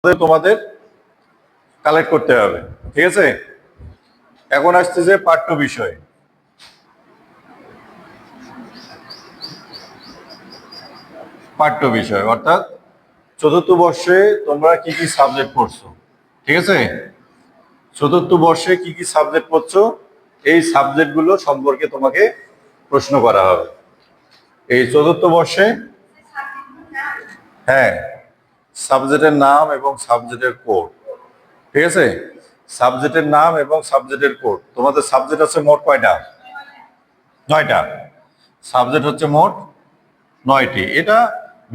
তোমাদের কালেক্ট করতে হবে। ঠিক আছে, এখন আসতেছে পাঠ্য বিষয়। পাঠ্য বিষয় অর্থাৎ চতুর্থ বর্ষে তোমরা কি কি সাবজেক্ট পড়ছো। ঠিক আছে, চতুর্থ বর্ষে কি কি সাবজেক্ট পড়ছো, এই সাবজেক্টগুলো সম্পর্কে তোমাকে প্রশ্ন করা হবে এই চতুর্থ বর্ষে। হ্যাঁ, সাবজেক্টের নাম এবং সাবজেক্টের কোড। ঠিক আছে, সাবজেক্টের নাম এবং সাবজেক্টের কোড। তোমাদের সাবজেক্ট আছে মোট কয়টা? 9টা। সাবজেক্ট হচ্ছে মোট 9টি। এটা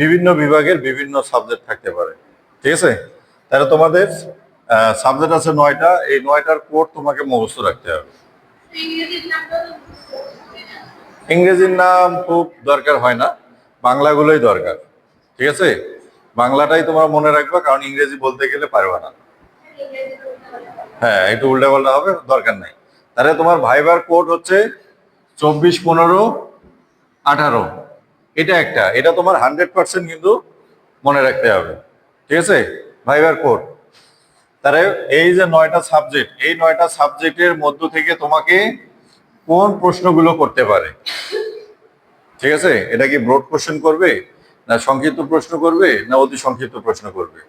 বিভিন্ন বিভাগের বিভিন্ন সাবজেক্ট থাকতে পারে। ঠিক আছে, তাহলে তোমাদের সাবজেক্ট আছে 9টা। এই 9টার কোড তোমাকে মুখস্থ রাখতে হবে। ইংরেজির নাম খুব দরকার হয় না, বাংলাগুলোই দরকার। ঠিক আছে, বাংলাটাই তোমরা মনে রাখবা, কারণ ইংরেজি বলতে গেলে পারবে না। হ্যাঁ, একটু উল্টা পাল্টা হবে, দরকার নাই। তাহলে তোমার ভাইবার কোড হচ্ছে 24, 15, 18। এটা একটা, এটা তোমার 100% কিন্তু মনে রাখতে হবে। ঠিক আছে, ভাইবার কোড। তাহলে এই যে 9টা সাবজেক্ট, এই 9টা সাবজেক্টের মধ্য থেকে তোমাকে কোন প্রশ্নগুলো করতে পারে। ঠিক আছে, এটা কি ব্রড কোশ্চেন করবে, না সংক্ষিপ্ত প্রশ্ন করবে, না অতি সংক্ষিপ্ত প্রশ্ন করবে,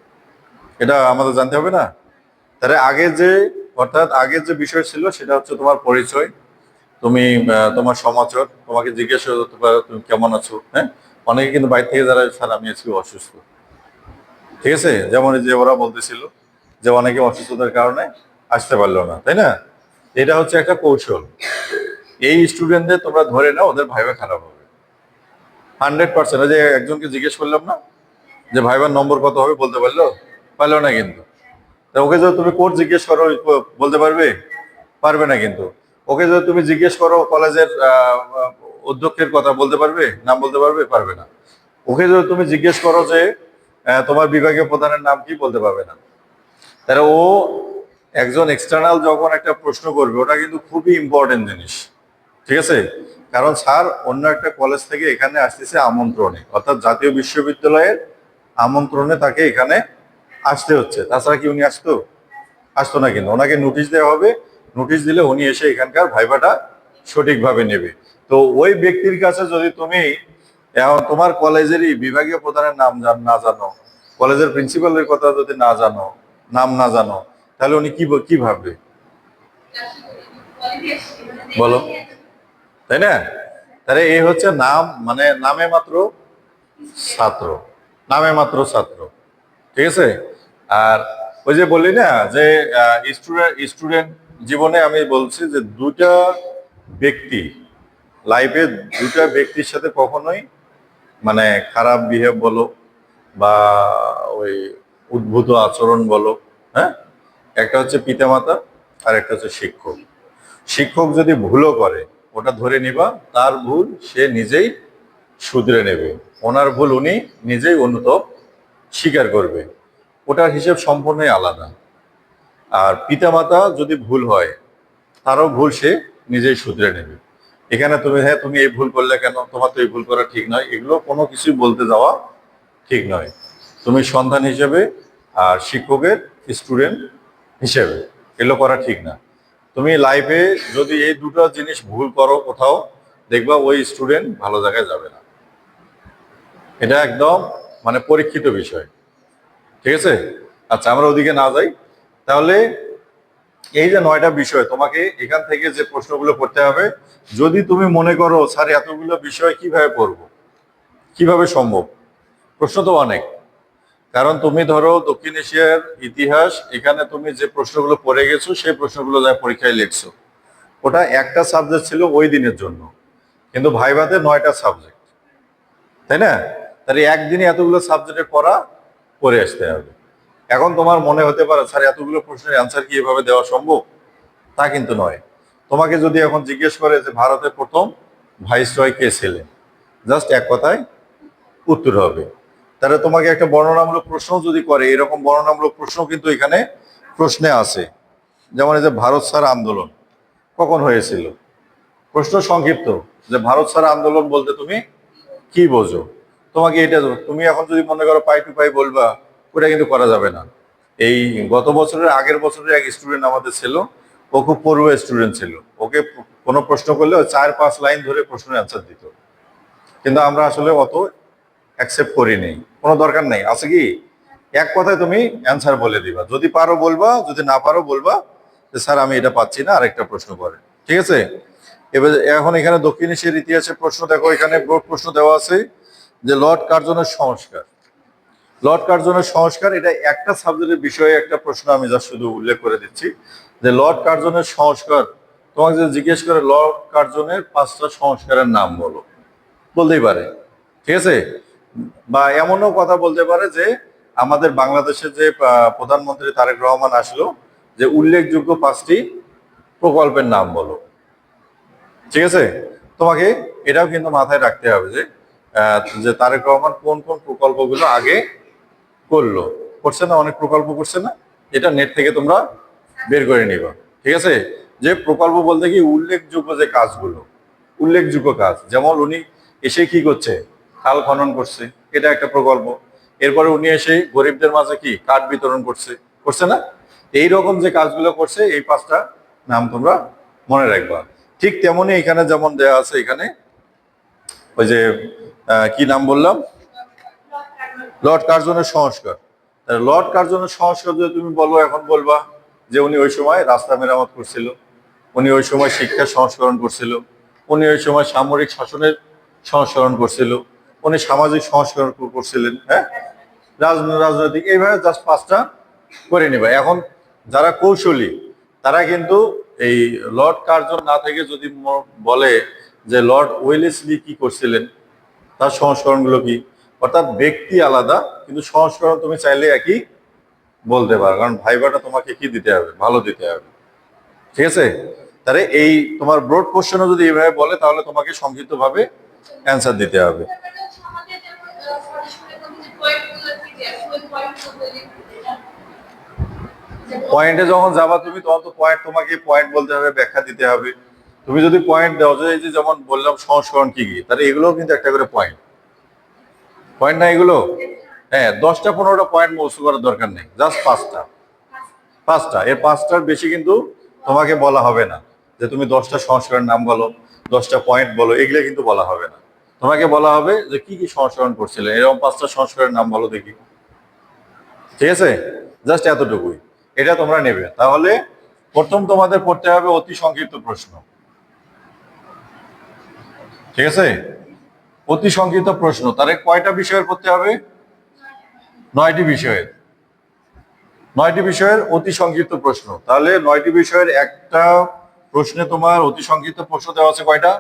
এটা আমাদের জানতে হবে না। তাহলে আগের যে বিষয় ছিল সেটা হচ্ছে তোমার পরিচয়, তুমি তোমার সমাচার, তোমাকে জিজ্ঞাসা করতে পারো তুমি কেমন আছো। হ্যাঁ, অনেকে কিন্তু বাইরে থেকে যারা, স্যার আমি আজকে অসুস্থ। ঠিক আছে, যেমন যে ওরা বলতেছিল যে অনেকে অসুস্থতার কারণে আসতে পারলো না, তাই না? এটা হচ্ছে একটা কৌশল। এই স্টুডেন্টদের তোমরা ধরে নাও, ওদের ভাইবা খারাপ হবে 100%। যে একজনকে জিজ্ঞেস করলাম না যে ভাইবার নম্বর কত হবে, বলতে পারলো না কিন্তু। ওকে যদি তুমি কোর্স জিজ্ঞেস করো, বলতে পারবে না কিন্তু। ওকে যদি তুমি জিজ্ঞেস করো কলেজের অধ্যক্ষের কথা, নাম বলতে পারবে না। ওকে যদি তুমি জিজ্ঞেস করো যে তোমার বিভাগীয় প্রধানের নাম কি, বলতে পারবে না। তাহলে ও একজন এক্সটার্নাল যখন একটা প্রশ্ন করবে, ওটা কিন্তু খুবই ইম্পর্টেন্ট জিনিস। ঠিক আছে, কারণ স্যার অন্য একটা কলেজ থেকে এখানে আসতেছে আমন্ত্রণে, অর্থাৎ জাতীয় বিশ্ববিদ্যালয়ের আমন্ত্রণে তাকে এখানে আসতে হচ্ছে। তাছাড়া কি উনি আসতো না, কিন্তু ওনাকে নোটিশ দেওয়া হবে। নোটিশ দিলে উনি এসে এখানকার ভাইভাটা সঠিকভাবে নেবে। তো ওই ব্যক্তির কাছে যদি তুমি এখন তোমার কলেজেরই বিভাগীয় প্রধানের নাম না জানো, কলেজের প্রিন্সিপালের কথা যদি নাম না জানো, তাহলে উনি কি ভাববে বলো, তাই না? তাহলে এই হচ্ছে নাম, মানে ছাত্র নামে মাত্র ছাত্র। ঠিক আছে, আর ওই যে বললি না যে স্টুডেন্ট জীবনে আমি বলছি যে ব্যক্তি লাইফে দুটা ব্যক্তির সাথে কখনোই মানে খারাপ বিহেভ বলো বা ওই উদ্ভূত আচরণ বলো, হ্যাঁ, একটা হচ্ছে পিতামাতা আর একটা হচ্ছে শিক্ষক। শিক্ষক যদি ভুলও করে, ওটা ধরে নিবা তার ভুল সে নিজেই শুধরে নেবে, ওনার ভুল উনি নিজেই অনুতপ স্বীকার করবে। ওটার হিসেব সম্পূর্ণই আলাদা। আর পিতামাতা যদি ভুল হয়, তারও ভুল সে নিজেই শুধরে নেবে। এখানে তুমি এই ভুল করলে কেন, তোমার তো এই ভুল করা ঠিক নয়, এগুলো কোনো কিছুই বলতে যাওয়া ঠিক নয়। তুমি সন্তান হিসেবে আর শিক্ষকের স্টুডেন্ট হিসেবে এগুলো করা ঠিক না। তুমি লাইফে যদি এই দুটো জিনিস ভুল করো কোথাও, দেখবা ওই স্টুডেন্ট ভালো জায়গায় যাবে না। এটা একদম মানে পরীক্ষিত বিষয়। ঠিক আছে, আচ্ছা আমরা ওদিকে না যাই। তাহলে এই যে 9টা বিষয়, তোমাকে এখান থেকে যে প্রশ্নগুলো করতে হবে, যদি তুমি মনে করো স্যার এতগুলো বিষয় কিভাবে পড়বো, কিভাবে সম্ভব? প্রশ্ন তো অনেক। কারণ তুমি ধরো দক্ষিণ এশিয়ার ইতিহাস, এখানে তুমি যে প্রশ্নগুলো পড়ে গেছো সেই প্রশ্নগুলো যা পরীক্ষায় লিখছো, ওটা একটা সাবজেক্ট ছিল ওই দিনের জন্য, কিন্তু ভাইভাতে 9টা সাবজেক্ট, তাই না? তাহলে একদিনে এতগুলো সাবজেক্টের পড়া করে আসতে হবে। এখন তোমার মনে হতে পারে স্যার এতগুলো প্রশ্নের অ্যান্সার কি এভাবে দেওয়া সম্ভব? তা কিন্তু নয়। তোমাকে যদি এখন জিজ্ঞেস করে যে ভারতের প্রথম ভাইসরয় কে ছিলেন, জাস্ট এক কথায় উত্তর হবে। তাহলে তোমাকে একটা বর্ণনামূলক প্রশ্ন যদি করে, এরকম বর্ণনামূলক প্রশ্ন কিন্তু এখানে প্রশ্নে আছে। যেমন এই যে ভারত ছাড় আন্দোলন কখন হয়েছিল, প্রশ্ন সংক্ষিপ্ত যে ভারত ছাড় আন্দোলন বলতে তুমি কি বোঝো। তোমাকে এটা তুমি এখন যদি মনে করো পাই টু পাই বলবা, ওটা কিন্তু করা যাবে না। এই গত বছরের আগের বছরের এক স্টুডেন্ট আমাদের ছিল, ও খুব পড়ুয়া স্টুডেন্ট ছিল। ওকে কোনো প্রশ্ন করলে 4-5 লাইন ধরে প্রশ্নের অ্যান্সার দিত, কিন্তু আমরা আসলে অত অ্যাকসেপ্ট করিনি। কোনো দরকার নেই, আছে কি এক কথায় তুমি অ্যান্সার বলে দিবা, যদি পারো বলবা, যদি না পারো বলবা যে স্যার আমি এটা পাচ্ছি না, আরেকটা প্রশ্ন করে। ঠিক আছে? এবার এখন এখানে দক্ষিণ এশিয়ার ইতিহাসের প্রশ্ন দেখো, এখানে বোর্ড প্রশ্ন দেওয়া আছে যে লর্ড কার্জনের সংস্কার। লর্ড কার্জনের সংস্কার, এটা একটা সাবজেক্টের বিষয়ে একটা প্রশ্ন, আমি যা শুধু উল্লেখ করে দিচ্ছি যে লর্ড কার্জনের সংস্কার। তোমাকে যদি জিজ্ঞেস করে লর্ড কার্জনের 5টা সংস্কারের নাম বলো, বলতেই পারে। ঠিক আছে? বা এমনও কথা বলতে পারে যে আমাদের বাংলাদেশের যে প্রধানমন্ত্রী তারেক রহমান আসলো, যে উল্লেখযোগ্য 5টি প্রকল্পের নাম বলো। ঠিক আছে? তোমাকে এটাও কিন্তু মাথায় রাখতে হবে যে তারেক রহমান কোন কোন প্রকল্পগুলো আগে করলো, করছে না, অনেক প্রকল্প করছে না, এটা নেট থেকে তোমরা বের করে নিবা। ঠিক আছে? যে প্রকল্প বলতে কি উল্লেখযোগ্য যে কাজগুলো, উল্লেখযোগ্য কাজ, যেমন উনি এসে কি করছে, খাল খনন করছে, এটা একটা প্রকল্প। এরপরে উনি এসে গরিবদের মাঝে কি কার্ড বিতরণ করছে, করছে না? এইরকম যে কাজগুলো করছে, এই 5টা নাম তোমরা মনে রাখবা। ঠিক তেমনি এখানে যেমন দেয়া আছে, এখানে ওই যে কি নাম বললাম, লর্ড কার্জনের সংস্কার। লর্ড কার্জনের সংস্কার যদি তুমি বলো, এখন বলবা যে উনি ওই সময় রাস্তা মেরামত করছিল, উনি ওই সময় শিক্ষা সংস্করণ করছিল, উনি ওই সময় সামরিক শাসনের সংস্করণ করছিল, উনি সামাজিক সংস্করণ করছিলেন, হ্যাঁ, রাজনৈতিক, এইভাবে জাস্ট 5টা করে নিবা। এখন যারা কৌশলী তারা কিন্তু এই লর্ড কার্জন না থেকে যদি বলে যে লর্ড ওয়েলেসলি কি করছিলেন, তার সংস্করণগুলো কি, অর্থাৎ ব্যক্তি আলাদা কিন্তু সংস্করণ তুমি চাইলে একই বলতে পারো, কারণ ভাইবাটা তোমাকে কি দিতে হবে, ভালো দিতে হবে। ঠিক আছে? তাহলে এই তোমার ব্রড কোশ্চেনও যদি এইভাবে বলে, তাহলে তোমাকে সংক্ষিপ্ত ভাবে অ্যান্সার দিতে হবে। পয়েন্টে যখন যাবা তুমি, তখন তো পয়েন্ট, তোমাকে পয়েন্ট বলতে হবে, ব্যাখ্যা দিতে হবে। তুমি যদি পয়েন্ট দাও যে এই যে যেমন বললাম সংস্করণ কি কি, তাহলে এগুলোও কিন্তু একটা করে পয়েন্ট, পয়েন্ট না এগুলো? হ্যাঁ, 10টা-15টা পয়েন্ট মুখস্থ করার দরকার নেই, জাস্ট 5টা। 5টা, এর 5টার বেশি কিন্তু তোমাকে বলা হবে না যে তুমি 10টা সংস্করণের নাম বলো, 10টা পয়েন্ট বলো, এগুলো কিন্তু বলা হবে না। তোমাকে বলা হবে যে কি কি সংস্করণ করছিলে, এরকম 5টা সংস্করণের নাম বলো দেখি। ঠিক আছে? জাস্ট এতটুকুই, এটা তোমরা নেবে। তাহলে প্রথম তোমাদের পড়তে হবে অতি সংক্ষিপ্ত প্রশ্ন। ঠিক আছে? অতি সংক্ষিপ্ত প্রশ্ন, তাহলে কয়টা বিষয়ের পড়তে হবে? 9টি বিষয়ের। 9টি বিষয়ের অতি সংক্ষিপ্ত প্রশ্ন। তাহলে 9টি বিষয়ের একটা প্রশ্নে তোমার অতি সংক্ষিপ্ত প্রশ্ন দেওয়া আছে কয়টা?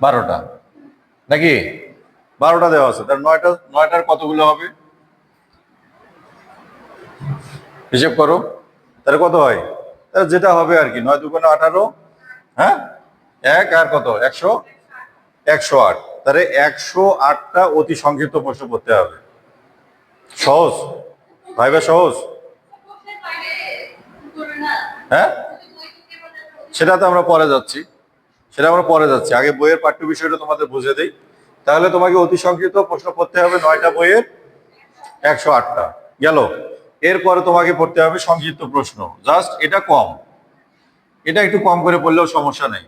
12টা, নাকি? 12টা দেওয়া আছে। তার 9টার কতগুলো হবে হিসেব করো, তাহলে কত হয়? তাহলে যেটা হবে আর কি, 9 × 2 = 18, হ্যাঁ, 1 আর কত, 108। তাহলে 108টা অতি সংক্ষিপ্ত প্রশ্ন পড়তে হবে। সহজ ভাইবা, সহজ। হ্যাঁ, সেটা তো আমরা পরে যাচ্ছি, আগে বইয়ের পাঠ্য বিষয়টা তোমাদের বুঝে দেই। তাহলে তোমাকে অতি সংক্ষিপ্ত প্রশ্ন পড়তে হবে 9টা বইয়ের 108টা গেল। এরপরে তোমাকে পড়তে হবে সংক্ষিপ্ত প্রশ্ন, জাস্ট এটা কম, এটা একটু কম করে পড়লেও সমস্যা নেই।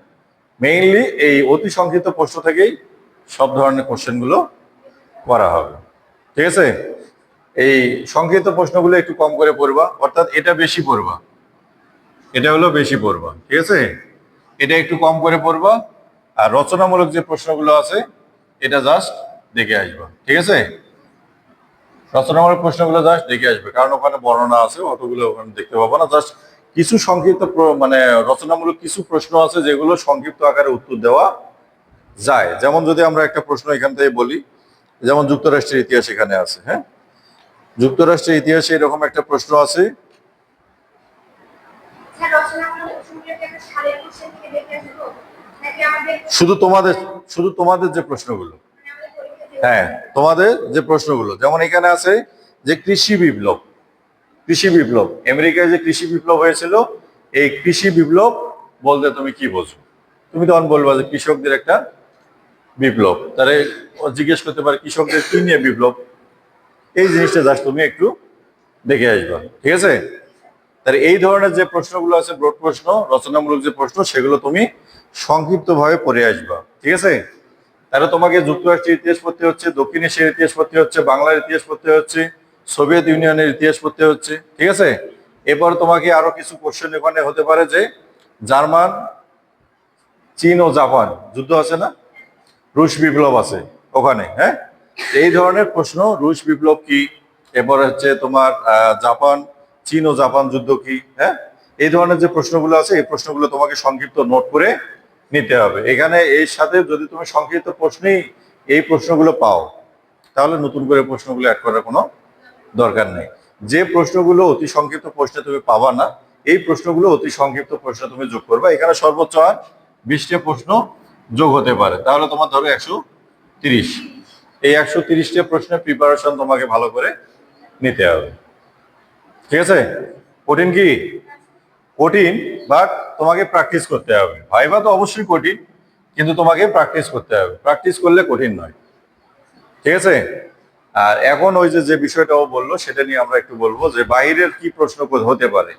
মেইনলি এই অতি সংক্ষিপ্ত প্রশ্ন থেকেই সব ধরনের কোশ্চেনগুলো করা হবে। ঠিক আছে? এই সংক্ষিপ্ত প্রশ্নগুলো একটু কম করে পড়বা, অর্থাৎ এটা বেশি পড়বা, এটা হলো বেশি পড়বা। ঠিক আছে? এটা একটু কম করে পড়বা, আর রচনামূলক যে প্রশ্নগুলো আছে এটা জাস্ট দেখে আসবা। ঠিক আছে? রচনামূলক প্রশ্নগুলো জাস্ট দেখে আসবে, কারণ ওখানে বর্ণনা আছে, অতগুলো ওখানে দেখতে পাবো না। জাস্ট কিছু সংক্ষিপ্ত মানে রচনামূলক কিছু প্রশ্ন আছে যেগুলো সংক্ষিপ্ত আকারে উত্তর দেওয়া যায়। যেমন যদি আমরা একটা প্রশ্ন এখান থেকে বলি, যেমন যুক্তরাষ্ট্রের ইতিহাস এখানে আছে, হ্যাঁ, যুক্তরাষ্ট্রের ইতিহাসে এরকম একটা প্রশ্ন আছে। শুধু তোমাদের যে প্রশ্নগুলো, হ্যাঁ, তোমাদের যে প্রশ্নগুলো, যেমন এখানে আছে যে কৃষি বিপ্লব, আমেরিকায় যে কৃষি বিপ্লব হয়েছিল, এই কৃষি বিপ্লব বলতে তুমি কি বোঝো? তুমি তখন বলবা যে কৃষকদের একটা বিপ্লব। তাহলে জিজ্ঞেস করতে পারে কৃষকদের কি নিয়ে বিপ্লব, এই জিনিসটা জাস্ট তুমি একটু দেখে আসবা, ঠিক আছে? তাহলে এই ধরনের যে প্রশ্নগুলো আছে, ব্রড প্রশ্ন, রচনামূলক যে প্রশ্ন, সেগুলো তুমি সংক্ষিপ্তভাবে পড়ে আসবা, ঠিক আছে? তাহলে তোমাকে যুক্তরাষ্ট্রের ইতিহাস পড়তে হচ্ছে, দক্ষিণ এশিয়ার ইতিহাস পড়তে হচ্ছে, বাংলার ইতিহাস পড়তে হচ্ছে, সোভিয়েত ইউনিয়নের ইতিহাস পড়তে হচ্ছে, ঠিক আছে? এরপর তোমাকে আরো কিছু কোশ্চেন এখানে হতে পারে যে জার্মান, চীন ও জাপান যুদ্ধ আছে না, রুশ বিপ্লব আছে ওখানে, হ্যাঁ? এই ধরনের প্রশ্ন, রুশ বিপ্লব কি, এরপর হচ্ছে তোমার জাপান, চীন ও জাপান যুদ্ধ কি, হ্যাঁ? এই ধরনের যে প্রশ্নগুলো আছে, এই প্রশ্নগুলো তোমাকে সংক্ষিপ্ত নোট করে নিতে হবে। এখানে এর সাথে যদি তুমি সংক্ষিপ্ত প্রশ্নেই এই প্রশ্নগুলো পাও, তাহলে নতুন করে প্রশ্নগুলো অ্যাড করার কোনো দরকার নেই। যে প্রশ্নগুলো অতি সংক্ষিপ্ত প্রশ্নে তুমি পাবা না, এই প্রশ্নগুলো অতি সংক্ষিপ্ত প্রশ্নে তুমি যোগ করবা। এখানে সর্বোচ্চ আর 20টা প্রশ্ন যোগ হতে পারে, তাহলে তোমার ধরো 130। এই 130টা প্রশ্নের প্রিপারেশন তোমাকে ভালো করে নিতে হবে, ঠিক আছে? কঠিন কি? কঠিন, বাট তোমাকে প্র্যাকটিস করতে হবে। ভাইবা তো অবশ্যই কঠিন, কিন্তু তোমাকে প্র্যাকটিস করতে হবে। প্র্যাকটিস করলে কঠিন নয়, ঠিক আছে? আর এখন ওই যে যে বিষয়টা ও বললো, সেটা নিয়ে আমরা একটু বলবো যে বাইরের কি প্রশ্ন হতে পারে।